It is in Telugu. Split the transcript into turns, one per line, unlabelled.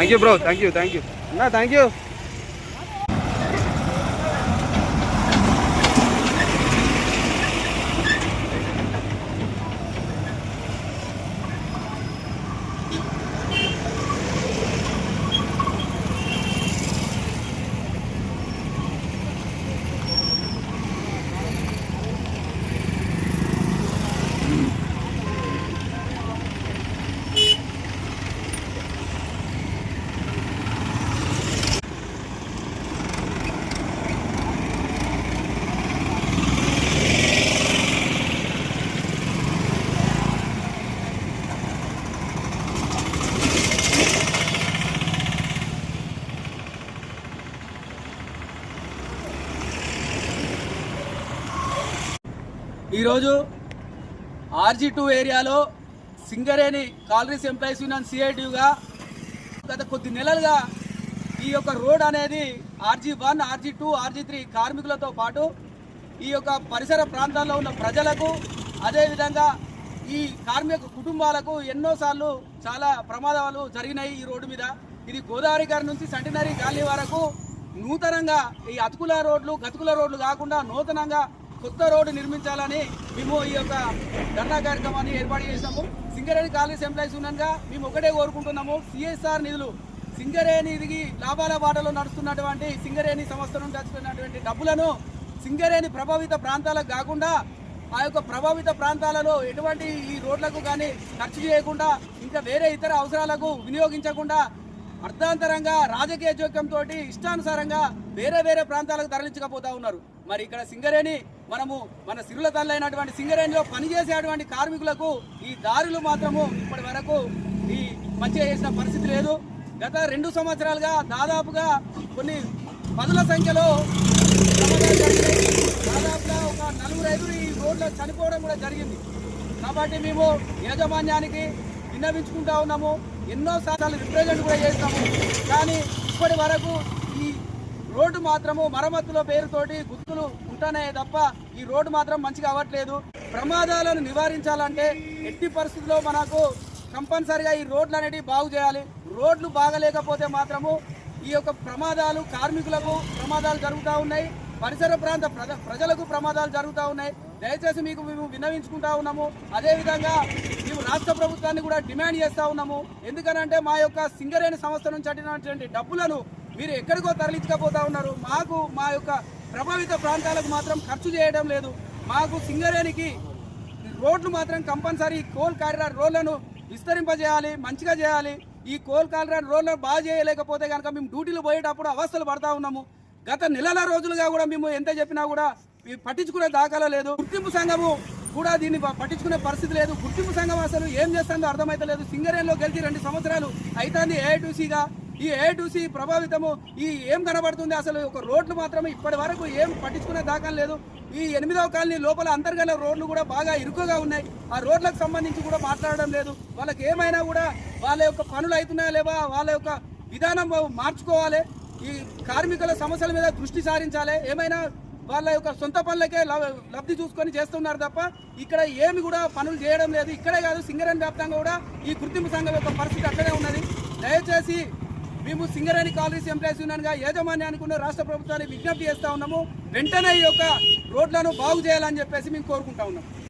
Thank you bro, thank you అన్నా, థ్యాంక్ యూ.
ఈరోజు RG2 ఏరియాలో సింగరేణి కాలరీస్ ఎంప్లాయీస్ యూనియన్ సిఐటిగా గత కొద్ది నెలలుగా ఈ యొక్క రోడ్ అనేది RG1, RG2, RG3 కార్మికులతో పాటు ఈ యొక్క పరిసర ప్రాంతాల్లో ఉన్న ప్రజలకు అదేవిధంగా ఈ కార్మిక కుటుంబాలకు ఎన్నోసార్లు చాలా ప్రమాదాలు జరిగినాయి ఈ రోడ్డు మీద. ఇది గోదావరి గారి నుంచి సెంటినరీ కాలనీ వరకు నూతనంగా ఈ అతుకుల రోడ్లు గతుకుల రోడ్లు కాకుండా నూతనంగా కొత్త రోడ్డు నిర్మించాలని మేము ఈ యొక్క ధర్నా కార్యక్రమాన్ని ఏర్పాటు చేసినాము. సింగరేణి కాలనీస్ ఎంప్లాయీస్ యూనియన్గా మేము ఒకటే కోరుకుంటున్నాము, సిఎస్ఆర్ నిధులు సింగరేణికి లాభాల బాటలో నడుస్తున్నటువంటి సింగరేణి సంస్థ నుండి వస్తున్నటువంటి డబ్బులను సింగరేణి ప్రభావిత ప్రాంతాలకు కాకుండా ఆ యొక్క ప్రభావిత ప్రాంతాలలో ఎటువంటి ఈ రోడ్లకు కానీ ఖర్చు చేయకుండా ఇంకా వేరే ఇతర అవసరాలకు వినియోగించకుండా అర్థాంతరంగా రాజకీయ జోక్యంతో ఇష్టానుసారంగా వేరే వేరే ప్రాంతాలకు తరలించకపోతా ఉన్నారు. మరి ఇక్కడ సింగరేణి మన సిరుల తల్లైనటువంటి సింగరేణిలో పనిచేసేటువంటి కార్మికులకు ఈ దారులు మాత్రము ఇప్పటి వరకు ఈ మంచిగా చేసిన పరిస్థితి లేదు. గత 2 సంవత్సరాలుగా దాదాపుగా కొన్ని పదుల సంఖ్యలో దాదాపుగా ఒక 4-5 ఈ రోడ్లో చనిపోవడం కూడా జరిగింది. కాబట్టి మేము యాజమాన్యానికి విన్నవించుకుంటా ఉన్నాము, ఎన్నో సార్లు రిప్రజెంట్ కూడా చేస్తాము. కానీ ఇప్పటి వరకు ఈ రోడ్డు మాత్రము మరమ్మతుల పేరుతోటి గుర్తులు ఉంటున్నాయే తప్ప ఈ రోడ్డు మాత్రం మంచిగా అవ్వట్లేదు. ప్రమాదాలను నివారించాలంటే ఎట్టి పరిస్థితుల్లో మనకు కంపల్సరిగా ఈ రోడ్లు అనేటివి బాగు చేయాలి. రోడ్లు బాగలేకపోతే మాత్రము ఈ యొక్క ప్రమాదాలు కార్మికులకు ప్రమాదాలు జరుగుతూ ఉన్నాయి, పరిసర ప్రాంత ప్రజలకు ప్రమాదాలు జరుగుతూ ఉన్నాయి. దయచేసి మీకు మేము విన్నవించుకుంటా ఉన్నాము. అదేవిధంగా మేము రాష్ట్ర ప్రభుత్వాన్ని కూడా డిమాండ్ చేస్తూ ఉన్నాము. ఎందుకనంటే మా యొక్క సింగరేణి సంస్థ నుంచి అడిగినటువంటి డబ్బులను మీరు ఎక్కడికో తరలించకపోతా ఉన్నారు. మాకు మా యొక్క ప్రభావిత ప్రాంతాలకు మాత్రం ఖర్చు చేయడం లేదు. మాకు సింగరేణికి రోడ్లు మాత్రం కంపల్సరీ కోల్ కారిడార్ రోడ్లను విస్తరింపజేయాలి, మంచిగా చేయాలి. ఈ కోల్ కారిడార్ రోడ్లను బాగా చేయలేకపోతే కనుక మేము డ్యూటీలు పోయేటప్పుడు అవస్థలు పడతా ఉన్నాము. గత నెలల రోజులుగా కూడా మేము ఎంత చెప్పినా కూడా పట్టించుకునే దాఖలా లేదు. గుర్తింపు సంఘము కూడా దీన్ని పట్టించుకునే పరిస్థితి లేదు. గుర్తింపు సంఘం అసలు ఏం చేస్తుందో అర్థమైతలేదు. సింగరేణిలో గెలిచి 2 సంవత్సరాలు అవుతుంది ఏఐటీసీగా. ఈ ఏఐటీసీ ప్రభావితము ఈ ఏం కనబడుతుంది, అసలు ఒక రోడ్లు మాత్రమే ఇప్పటి వరకు ఏం పట్టించుకునే దాఖలా లేదు. ఈ 8వ కాలనీ లోపల అంతర్గత రోడ్లు కూడా బాగా ఇరుకుగా ఉన్నాయి. ఆ రోడ్లకు సంబంధించి కూడా మాట్లాడడం లేదు. వాళ్ళకి ఏమైనా కూడా వాళ్ళ యొక్క పనులు అవుతున్నాయా లేవా, వాళ్ళ యొక్క విధానం మార్చుకోవాలి. ఈ కార్మికుల సమస్యల మీద దృష్టి సారించాలి. ఏమైనా వాళ్ళ యొక్క సొంత పనులకే లబ్ధి చూసుకొని చేస్తున్నారు తప్ప ఇక్కడ ఏమి కూడా పనులు చేయడం లేదు. ఇక్కడే కాదు సింగరేణి వ్యాప్తంగా కూడా ఈ గుర్తింపు సంఘం యొక్క పరిస్థితి అక్కడే ఉన్నది. దయచేసి మేము సింగరేణి కాలనీస్ ఎంప్లాయీస్ యూనియన్గా యాజమాన్యానికి ఉన్న రాష్ట్ర ప్రభుత్వాన్ని విజ్ఞప్తి చేస్తూ ఉన్నాము. వెంటనే ఈ యొక్క రోడ్లను బాగు చేయాలని చెప్పేసి మేము కోరుకుంటా ఉన్నాం.